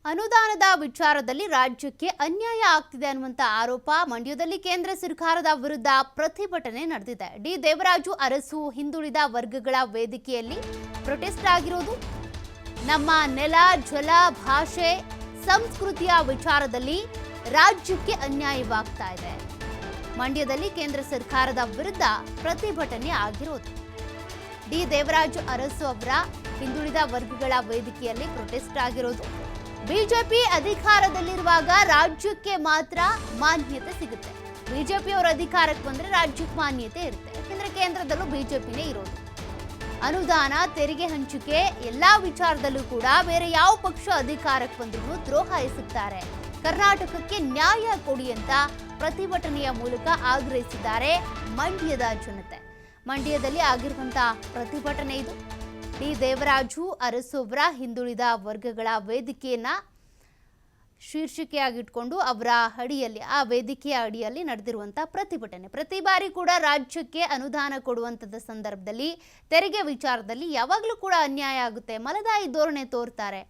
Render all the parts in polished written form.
ಅನುದಾನದ ವಿಚಾರದಲ್ಲಿ ರಾಜ್ಯಕ್ಕೆ ಅನ್ಯಾಯ ಆಗ್ತಿದೆ ಅನ್ನುವಂತ ಆರೋಪ ಮಂಡ್ಯದಲ್ಲಿ ಕೇಂದ್ರ ಸರ್ಕಾರದ ವಿರುದ್ಧ ಪ್ರತಿಭಟನೆ ನಡೆದಿದೆ. ಡಿ ದೇವರಾಜು ಅರಸು ಹಿಂದುಳಿದ ವರ್ಗಗಳ ವೇದಿಕೆಯಲ್ಲಿ ಪ್ರೊಟೆಸ್ಟ್ ಆಗಿರೋದು. ನಮ್ಮ ನೆಲ, ಜಲ, ಭಾಷೆ, ಸಂಸ್ಕೃತಿಯ ವಿಚಾರದಲ್ಲಿ ರಾಜ್ಯಕ್ಕೆ ಅನ್ಯಾಯವಾಗ್ತಾ ಇದೆ. ಮಂಡ್ಯದಲ್ಲಿ ಕೇಂದ್ರ ಸರ್ಕಾರದ ವಿರುದ್ಧ ಪ್ರತಿಭಟನೆ ಆಗಿರೋದು. ಡಿ ದೇವರಾಜು ಅರಸು ಅವರ ಹಿಂದುಳಿದ ವರ್ಗಗಳ ವೇದಿಕೆಯಲ್ಲಿ ಪ್ರೊಟೆಸ್ಟ್ ಆಗಿರೋದು. ಬಿಜೆಪಿ ಅಧಿಕಾರದಲ್ಲಿರುವಾಗ ರಾಜ್ಯಕ್ಕೆ ಮಾತ್ರ ಮಾನ್ಯತೆ ಸಿಗುತ್ತೆ. ಬಿಜೆಪಿಯವರ ಅಧಿಕಾರಕ್ಕೆ ಬಂದ್ರೆ ರಾಜ್ಯಕ್ಕೆ ಮಾನ್ಯತೆ ಇರುತ್ತೆ. ಯಾಕೆಂದ್ರೆ ಕೇಂದ್ರದಲ್ಲೂ ಬಿಜೆಪಿನೇ ಇರೋದು. ಅನುದಾನ, ತೆರಿಗೆ ಹಂಚಿಕೆ ಎಲ್ಲಾ ವಿಚಾರದಲ್ಲೂ ಕೂಡ ಬೇರೆ ಯಾವ ಪಕ್ಷ ಅಧಿಕಾರಕ್ಕೆ ಬಂದರೂ ದ್ರೋಹ ಎಸಗುತ್ತಾರೆ. ಕರ್ನಾಟಕಕ್ಕೆ ನ್ಯಾಯ ಕೊಡಿ ಅಂತ ಪ್ರತಿಭಟನೆಯ ಮೂಲಕ ಆಗ್ರಹಿಸಿದ್ದಾರೆ ಮಂಡ್ಯದ ಜನತೆ. ಮಂಡ್ಯದಲ್ಲಿ ಆಗಿರುವಂತಹ ಪ್ರತಿಭಟನೆ ಇದು. ಡಿ ದೇವರಾಜು ಅರಸು ಅವರ ಹಿಂದುಳಿದ ವರ್ಗಗಳ ವೇದಿಕೆಯನ್ನ ಶೀರ್ಷಿಕೆಯಾಗಿಟ್ಕೊಂಡು ಅವರ ಅಡಿಯಲ್ಲಿ, ಆ ವೇದಿಕೆಯ ಅಡಿಯಲ್ಲಿ ನಡೆದಿರುವಂತಹ ಪ್ರತಿಭಟನೆ. ಪ್ರತಿ ಬಾರಿ ಕೂಡ ರಾಜ್ಯಕ್ಕೆ ಅನುದಾನ ಕೊಡುವಂಥದ್ದು ಸಂದರ್ಭದಲ್ಲಿ ತೆರಿಗೆ ವಿಚಾರದಲ್ಲಿ ಯಾವಾಗಲೂ ಕೂಡ ಅನ್ಯಾಯ ಆಗುತ್ತೆ. ಮಲದಾಯಿ ಧೋರಣೆ ತೋರ್ತಾರೆ.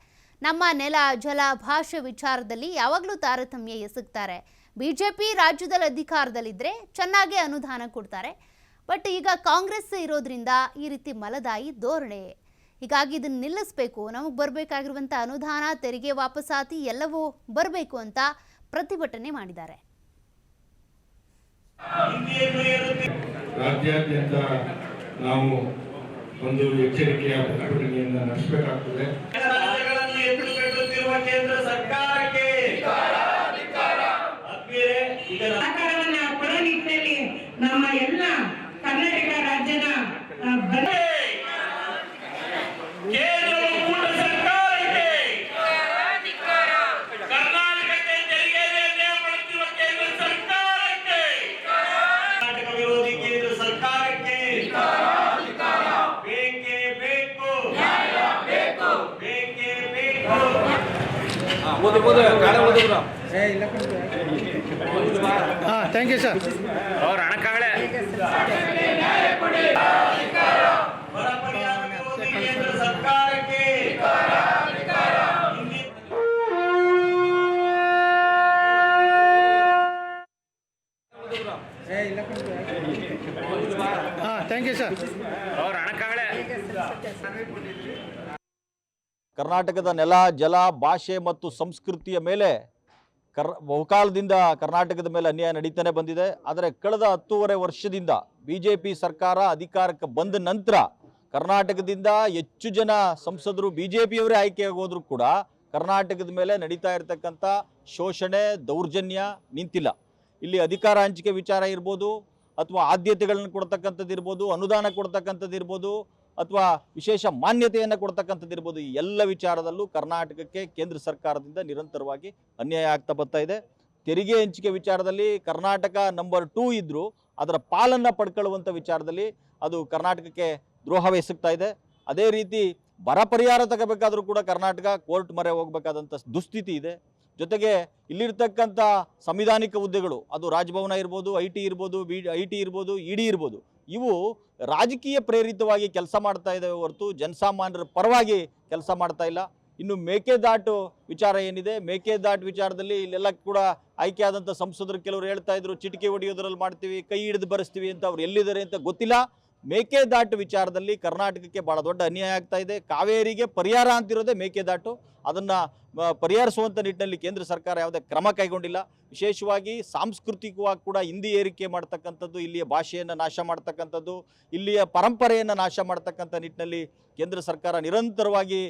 ನಮ್ಮ ನೆಲ, ಜಲ, ಭಾಷೆ ವಿಚಾರದಲ್ಲಿ ಯಾವಾಗಲೂ ತಾರತಮ್ಯ ಎಸಗ್ತಾರೆ. ಬಿಜೆಪಿ ರಾಜ್ಯದಲ್ಲಿ ಅಧಿಕಾರದಲ್ಲಿದ್ದರೆ ಚೆನ್ನಾಗಿ ಅನುದಾನ ಕೊಡ್ತಾರೆ. ಬಟ್ ಈಗ ಕಾಂಗ್ರೆಸ್ ಇರೋದ್ರಿಂದ ಈ ರೀತಿ ಮಲದಾಯಿ ಧೋರಣೆ. ಹೀಗಾಗಿ ಇದನ್ನು ನಿಲ್ಲಿಸಬೇಕು, ನಮಗೆ ಬರಬೇಕಾಗಿರುವಂಥ ಅನುದಾನ, ತೆರಿಗೆ ವಾಪಸಾತಿ ಎಲ್ಲವೂ ಬರಬೇಕು ಅಂತ ಪ್ರತಿಭಟನೆ ಮಾಡಿದ್ದಾರೆ. ರಾಜ್ಯಾದ್ಯಂತ ನಾವು ಒಂದು ಎಚ್ಚರಿಕೆಯ ಪ್ರತಿಭಟನೆಯನ್ನು ನಡೆಸಬೇಕಾಗುತ್ತದೆ. ಕೇಂದ್ರ ಸರ್ಕಾರಕ್ಕೆ ಸಹಕಾರವನ್ನು ಕೊಡೋ ನಿಟ್ಟಿನಲ್ಲಿ ನಮ್ಮ ಎಲ್ಲ ಕರ್ನಾಟಕ ರಾಜ್ಯದ ಥ್ಯಾಂಕ್ ಯು ಸರ್. ಅವ್ರ ಹಣಕಾಗಲೇ ಥ್ಯಾಂಕ್ ಯು ಸರ್. ಅವ್ರ ಹಣಕಾಗಲೇ ಕರ್ನಾಟಕದ ನೆಲ, ಜಲ, ಭಾಷೆ ಮತ್ತು ಸಂಸ್ಕೃತಿಯ ಮೇಲೆ ಬಹುಕಾಲದಿಂದ ಕರ್ನಾಟಕದ ಮೇಲೆ ಅನ್ಯಾಯ ನಡೀತಾನೆ ಬಂದಿದೆ. ಆದರೆ ಕಳೆದ 10.5 ವರ್ಷದಿಂದ BJP ಸರ್ಕಾರ ಅಧಿಕಾರಕ್ಕೆ ಬಂದ ನಂತರ ಕರ್ನಾಟಕದಿಂದ ಹೆಚ್ಚು ಜನ ಸಂಸದರು BJPಯವರೇ ಆಯ್ಕೆಯಾಗೋದ್ರೂ ಕೂಡ ಕರ್ನಾಟಕದ ಮೇಲೆ ನಡೀತಾ ಇರತಕ್ಕಂಥ ಶೋಷಣೆ, ದೌರ್ಜನ್ಯ ನಿಂತಿಲ್ಲ. ಇಲ್ಲಿ ಅಧಿಕಾರ ಹಂಚಿಕೆ ವಿಚಾರ ಇರ್ಬೋದು, ಅಥವಾ ಆದ್ಯತೆಗಳನ್ನು ಕೊಡ್ತಕ್ಕಂಥದ್ದು ಇರ್ಬೋದು, ಅನುದಾನ ಕೊಡ್ತಕ್ಕಂಥದ್ದು ಇರ್ಬೋದು, ಅಥವಾ ವಿಶೇಷ ಮಾನ್ಯತೆಯನ್ನು ಕೊಡ್ತಕ್ಕಂಥದ್ದು ಇರ್ಬೋದು, ಈ ಎಲ್ಲ ವಿಚಾರದಲ್ಲೂ ಕರ್ನಾಟಕಕ್ಕೆ ಕೇಂದ್ರ ಸರ್ಕಾರದಿಂದ ನಿರಂತರವಾಗಿ ಅನ್ಯಾಯ ಆಗ್ತಾ ಬರ್ತಾ ಇದೆ. ತೆರಿಗೆ ಹಂಚಿಕೆ ವಿಚಾರದಲ್ಲಿ ಕರ್ನಾಟಕ ನಂಬರ್ 2 ಇದ್ದರೂ ಅದರ ಪಾಲನ್ನು ಪಡ್ಕೊಳ್ಳುವಂಥ ವಿಚಾರದಲ್ಲಿ ಅದು ಕರ್ನಾಟಕಕ್ಕೆ ದ್ರೋಹವೆಸಗ್ತಾ ಇದೆ. ಅದೇ ರೀತಿ ಬರ ಪರಿಹಾರ ತಗೋಬೇಕಾದ್ರೂ ಕೂಡ ಕರ್ನಾಟಕ ಕೋರ್ಟ್ ಮೊರೆ ಹೋಗಬೇಕಾದಂಥ ದುಸ್ಥಿತಿ ಇದೆ. ಜೊತೆಗೆ ಇಲ್ಲಿರ್ತಕ್ಕಂಥ ಸಂವಿಧಾನಿಕ ಹುದ್ದೆಗಳು, ಅದು ರಾಜಭವನ ಇರ್ಬೋದು, IT ಇರ್ಬೋದು, IT ಇರ್ಬೋದು, ED ಇರ್ಬೋದು, ಇವು ರಾಜಕೀಯ ಪ್ರೇರಿತವಾಗಿ ಕೆಲಸ ಮಾಡ್ತಾ ಇದ್ದಾವೆ ಹೊರತು ಜನಸಾಮಾನ್ಯರ ಪರವಾಗಿ ಕೆಲಸ ಮಾಡ್ತಾ ಇಲ್ಲ. ಇನ್ನು ಮೇಕೆದಾಟು ವಿಚಾರ ಏನಿದೆ, ಮೇಕೆದಾಟು ವಿಚಾರದಲ್ಲಿ ಇಲ್ಲೆಲ್ಲ ಕೂಡ ಆಯ್ಕೆಯಾದಂಥ ಸಂಸದರು ಕೆಲವರು ಹೇಳ್ತಾ ಇದ್ರು, ಚಿಟಿಕೆ ಹೊಡೆಯೋದ್ರಲ್ಲಿ ಮಾಡ್ತೀವಿ, ಕೈ ಹಿಡಿದು ಬರೆಸ್ತೀವಿ ಅಂತ. ಅವ್ರು ಎಲ್ಲಿದ್ದಾರೆ ಅಂತ ಗೊತ್ತಿಲ್ಲ. ಮೇಕೆದಾಟು ವಿಚಾರದಲ್ಲಿ ಕರ್ನಾಟಕಕ್ಕೆ ಭಾಳ ದೊಡ್ಡ ಅನ್ಯಾಯ ಆಗ್ತಾ ಇದೆ. ಕಾವೇರಿಗೆ ಪರಿಹಾರ ಅಂತಿರೋದೇ ಮೇಕೆದಾಟು. ಅದನ್ನು ಪರಿಹರಿಸುವಂಥ ನಿಟ್ಟಿನಲ್ಲಿ ಕೇಂದ್ರ ಸರ್ಕಾರ ಯಾವುದೇ ಕ್ರಮ ಕೈಗೊಂಡಿಲ್ಲ. ವಿಶೇಷವಾಗಿ ಸಾಂಸ್ಕೃತಿಕವಾಗಿ ಕೂಡ ಹಿಂದಿ ಏರಿಕೆ ಮಾಡ್ತಕ್ಕಂಥದ್ದು, ಇಲ್ಲಿಯ ಭಾಷೆಯನ್ನು ನಾಶ ಮಾಡ್ತಕ್ಕಂಥದ್ದು, ಇಲ್ಲಿಯ ಪರಂಪರೆಯನ್ನು ನಾಶ ಮಾಡ್ತಕ್ಕಂಥ ನಿಟ್ಟಿನಲ್ಲಿ ಕೇಂದ್ರ ಸರ್ಕಾರ ನಿರಂತರವಾಗಿ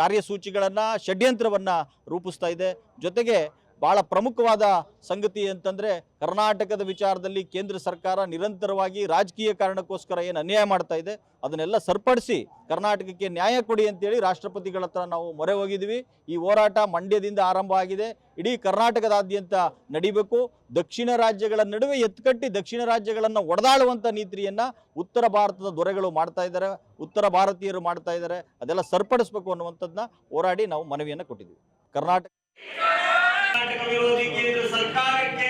ಕಾರ್ಯಸೂಚಿಗಳನ್ನು, ಷಡ್ಯಂತ್ರವನ್ನು ರೂಪಿಸ್ತಾ ಇದೆ. ಜೊತೆಗೆ ಭಾಳ ಪ್ರಮುಖವಾದ ಸಂಗತಿ ಅಂತಂದರೆ ಕರ್ನಾಟಕದ ವಿಚಾರದಲ್ಲಿ ಕೇಂದ್ರ ಸರ್ಕಾರ ನಿರಂತರವಾಗಿ ರಾಜಕೀಯ ಕಾರಣಕ್ಕೋಸ್ಕರ ಏನು ಅನ್ಯಾಯ ಮಾಡ್ತಾ ಇದೆ ಅದನ್ನೆಲ್ಲ ಸರಿಪಡಿಸಿ ಕರ್ನಾಟಕಕ್ಕೆ ನ್ಯಾಯ ಕೊಡಿ ಅಂತೇಳಿ ರಾಷ್ಟ್ರಪತಿಗಳ ಹತ್ರ ನಾವು ಮೊರೆ ಹೋಗಿದ್ದೀವಿ. ಈ ಹೋರಾಟ ಮಂಡ್ಯದಿಂದ ಆರಂಭ ಆಗಿದೆ, ಇಡೀ ಕರ್ನಾಟಕದಾದ್ಯಂತ ನಡಿಬೇಕು. ದಕ್ಷಿಣ ರಾಜ್ಯಗಳ ನಡುವೆ ಎತ್ಕಟ್ಟಿ ದಕ್ಷಿಣ ರಾಜ್ಯಗಳನ್ನು ಒಡೆದಾಳುವಂಥ ನೀತಿಯನ್ನು ಉತ್ತರ ಭಾರತದ ದೊರೆಗಳು ಮಾಡ್ತಾ ಇದ್ದಾರೆ, ಉತ್ತರ ಭಾರತೀಯರು ಮಾಡ್ತಾ ಇದ್ದಾರೆ. ಅದೆಲ್ಲ ಸರಿಪಡಿಸಬೇಕು ಅನ್ನುವಂಥದ್ದನ್ನ ಹೋರಾಡಿ ನಾವು ಮನವಿಯನ್ನು ಕೊಟ್ಟಿದ್ದೀವಿ. ಕರ್ನಾಟಕ ವಿರೋಧಿ ಕೇಂದ್ರ ಸರ್ಕಾರಕ್ಕೆ